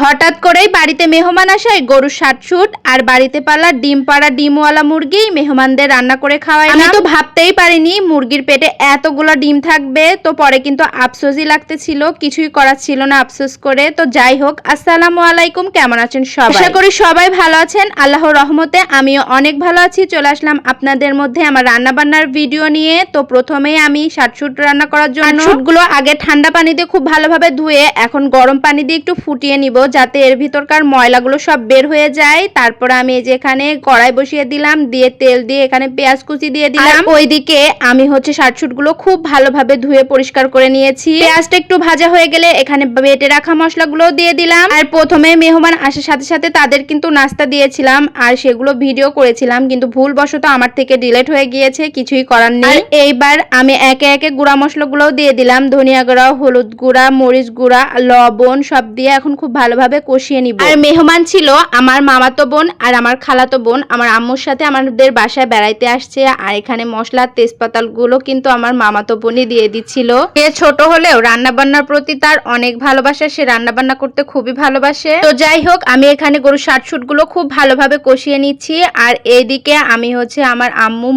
হঠাৎ করেই বাড়িতে মেহমান আসায় গরুর শাটশুট আর বাড়িতে পালা ডিম পাড়া ডিমওয়ালা মুরগি মেহমানদের রান্না করে খাওয়াই। আমি তো ভাবতেই পারিনি মুরগির পেটে এতগুলো ডিম থাকবে। তো পরে কিন্তু আফসোসই লাগতেছিল, কিছুই করার ছিল না আফসোস করে। তো যাই হোক, আসসালামু আলাইকুম, কেমন আছেন সবাই? আশা করি সবাই ভালো আছেন। আল্লাহর রহমতে আমিও অনেক ভালো আছি। চলে আসলাম আপনাদের মধ্যে আমার রান্না বান্নার ভিডিও নিয়ে। তো প্রথমেই আমি শাটশুট রান্না করার জন্য শাটশুটগুলো আগে ঠান্ডা পানিতে খুব ভালোভাবে ধুয়ে এখন গরম পানি দিয়ে একটু ফুটিয়ে নিব, যাতে এর ভিতরকার ময়লাগুলো সব বের হয়ে যায়। তারপর আমি এই যে এখানে কড়াই বসিয়ে দিলাম, দিয়ে তেল দিয়ে এখানে পেঁয়াজ কুচি দিয়ে দিলাম। ওইদিকে আমি হচ্ছে শাটশুটগুলো খুব ভালোভাবে ধুয়ে পরিষ্কার করে নিয়েছি। পেঁয়াজটা একটু ভাজা হয়ে গেলে এখানে বেটে রাখা মশলাগুলো দিয়ে দিলাম। আর প্রথমে মেহমান আসার সাথে সাথে তাদের কিন্তু নাস্তা দিয়েছিলাম আর সেগুলো ভিডিও করেছিলাম, কিন্তু ভুলবশত আমার থেকে ডিলিট হয়ে গিয়েছে, কিছুই করার নেই। এইবার আমি একে একে গুঁড়া মশলাগুলোও দিয়ে দিলাম, ধনিয়া গুঁড়া, হলুদ গুঁড়া, মরিচ গুঁড়া, লবণ সব দিয়ে এখন খুব ভালোভাবে কষিয়ে নিব। আর মেহমান ছিল আমার মামাতো বোন আর আমার খালাতো বোন, আমার আম্মুর সাথে আমাদের বাসায় বেড়াইতে আসছে। আর এখানে মশলা তেজপাতাল গুলো কিন্তু আমার মামাতো বোনই দিয়ে দিচ্ছিল। সে ছোট হলেও রান্না বান্নার প্রতি তার অনেক ভালোবাসা, সে রান্না বান্না করতে খুবই ভালোবাসে। তো যাই হোক, আমি এখানে গরুর শাটশুট গুলো খুব ভালোভাবে কষিয়ে নিচ্ছি। আর এইদিকে আমি হচ্ছে আমার আম্মু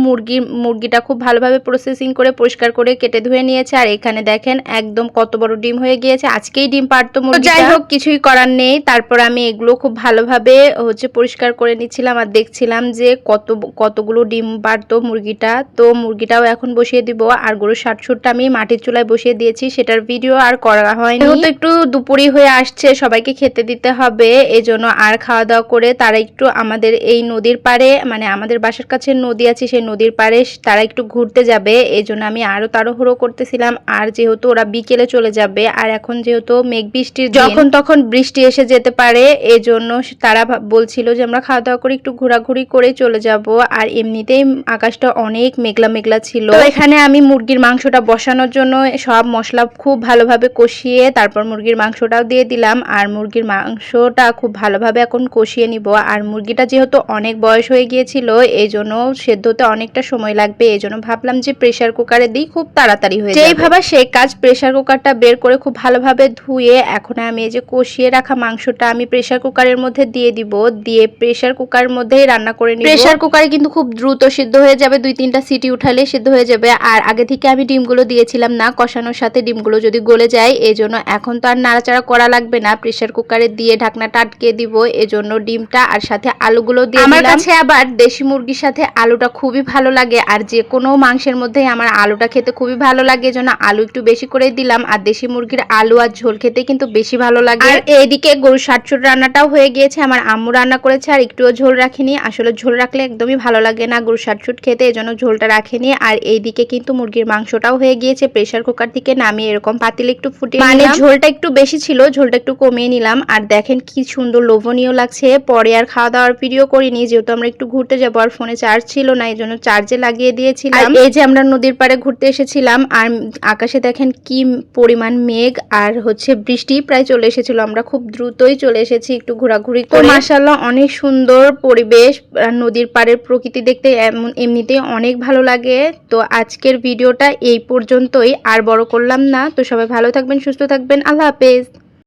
মুরগিটা খুব ভালোভাবে প্রসেসিং করে পরিষ্কার করে কেটে ধুয়ে নিয়েছে। আর এখানে দেখেন একদম কত বড় ডিম হয়ে গিয়েছে, আজকেই ডিম পারতো মুরগি। যাই হোক, কিছুই করার নেই। তারপর আমি এগুলো খুব ভালোভাবে হচ্ছে পরিষ্কার করে নিচ্ছিলাম আর দেখছিলাম যে কতগুলো ডিম পারতো মুরগিটা। তো মুরগিটাও এখন বসিয়ে দিব। আর গরুর শাটশুটটা আমি মাটির চুলায় বসিয়ে দিয়েছি, সেটার ভিডিও আর করা হয়নি। তো একটু দুপুরই হয়ে আসছে, সবাইকে খেতে দিতে হবে, এজন্য আর খাওয়া দাওয়া করে তারা একটু আমাদের এই নদীর পাড়ে, মানে আমাদের বাসার কাছে নদী আছে, সেই নদীর পাড়ে তারা একটু ঘুরতে যাবে। এজন্য আমি আরো তাড়াহুড়ো করতেছিলাম। আর যেহেতু ওরা বিকেলে চলে যাবে আর এখন যেহেতু মেঘ বৃষ্টির যখন তখন বৃষ্টি এসে যেতে পারে, এজন্য তারা বলছিল যে আমরা খাওয়া দাওয়া করে একটু ঘোরাঘুরি করে চলে যাব। আর এমনিতেই আকাশটা অনেক মেঘলা মেঘলা ছিল। তো এখানে আমি মুরগির মাংসটা বসানোর জন্য সব মশলা খুব ভালোভাবে কষিয়ে তারপর মুরগির মাংসটাও দিয়ে দিলাম। আর মুরগির মাংসটা খুব ভালোভাবে এখন কষিয়ে নিব। আর মুরগিটা যেহেতু অনেক বয়স হয়ে গিয়েছিল, এই জন্য সেদ্ধ হতে অনেকটা সময় লাগবে, এই জন্য ভাবলাম যে প্রেসার কুকারে দিই, খুব তাড়াতাড়ি হয়ে যাবে। যেই ভাবা সেই কাজ, প্রেসার কুকারটা বের করে খুব ভালোভাবে ধুয়ে এখন আমি এই যে কষিয়ে রাখা মাংসটা আমি প্রেসার কুকারের মধ্যে দিয়ে দিব, দিয়ে প্রেসার কুকারের মধ্যেই রান্না করে নিব। প্রেসার কুকারে কিন্তু খুব দ্রুত সিদ্ধ হয়ে যাবে, 2-3টা সিটি উঠালে সিদ্ধ হয়ে যাবে। আর আগে থেকে আমি ডিমগুলো দিয়েছিলাম না, কষানোর সাথে ডিমগুলো যদি গলে যায়, এজন্য এখন তো আর নাড়াচাড়া করা লাগবে না, প্রেসার কুকারে দিয়ে ঢাকনাটা আটকে দিব। এজন্য ডিমটা আর সাথে আলুগুলো দিয়ে দিলাম। আমার কাছে আবার দেশি মুরগির সাথে আলুটা খুবই ভালো লাগে, আর যে কোনো মাংসের মধ্যে আমার আলুটা খেতে খুবই ভালো লাগে, এজন্য আলু একটু বেশি করে দিলাম। আর দেশি মুরগির আলু আর ঝোল খেতে কিন্তু বেশি ভালো লাগে। আর এইদিকে গরুর শাটশুট রান্নাটাও হয়ে গিয়েছে, আমার আম্মু রান্না করেছে, আর একটুও ঝোল রাখিনি। আসলে ঝোল রাখলে একদমই ভালো লাগে না গরুর শাটশুট খেতে, এজন্য ঝোলটা রাখিনি। আর এইদিকে কিন্তু মুরগির মাংসটাও হয়ে গিয়েছে, প্রেসার কুকার থেকে নামিয়ে এরকম পাতিলে একটু ফুটিয়ে নিলাম। মানে ঝোলটা একটু বেশি ছিল, ঝোলটা একটু কমিয়ে নিলাম। আর দেখেন কি সুন্দর লোভনীয় লাগছে। পরে আর খাওয়া দাওয়ার ভিডিও করিনি, যেহেতু আমরা একটু ঘুরতে যাবো আর ফোনে চার্জ ছিল না, এই জন্য চার্জে লাগিয়ে দিয়েছিলাম। এই যে আমরা নদীর পাড়ে ঘুরতে এসেছিলাম আর আকাশে দেখেন কি পরিমাণ মেঘ আর হচ্ছে বৃষ্টি প্রায় চলে এসেছিল। আমরা খুব দ্রুতই চলে এসেছি একটু ঘোরাঘুরি করে। মাশাআল্লাহ অনেক সুন্দর পরিবেশ, নদীর পাড়ের প্রকৃতি দেখতে এমনিতেই অনেক ভালো লাগে। তো আজকের ভিডিওটা এই পর্যন্তই, আর বড় করলাম না। তো সবাই ভালো থাকবেন, সুস্থ থাকবেন, আল্লাহ হাফেজ।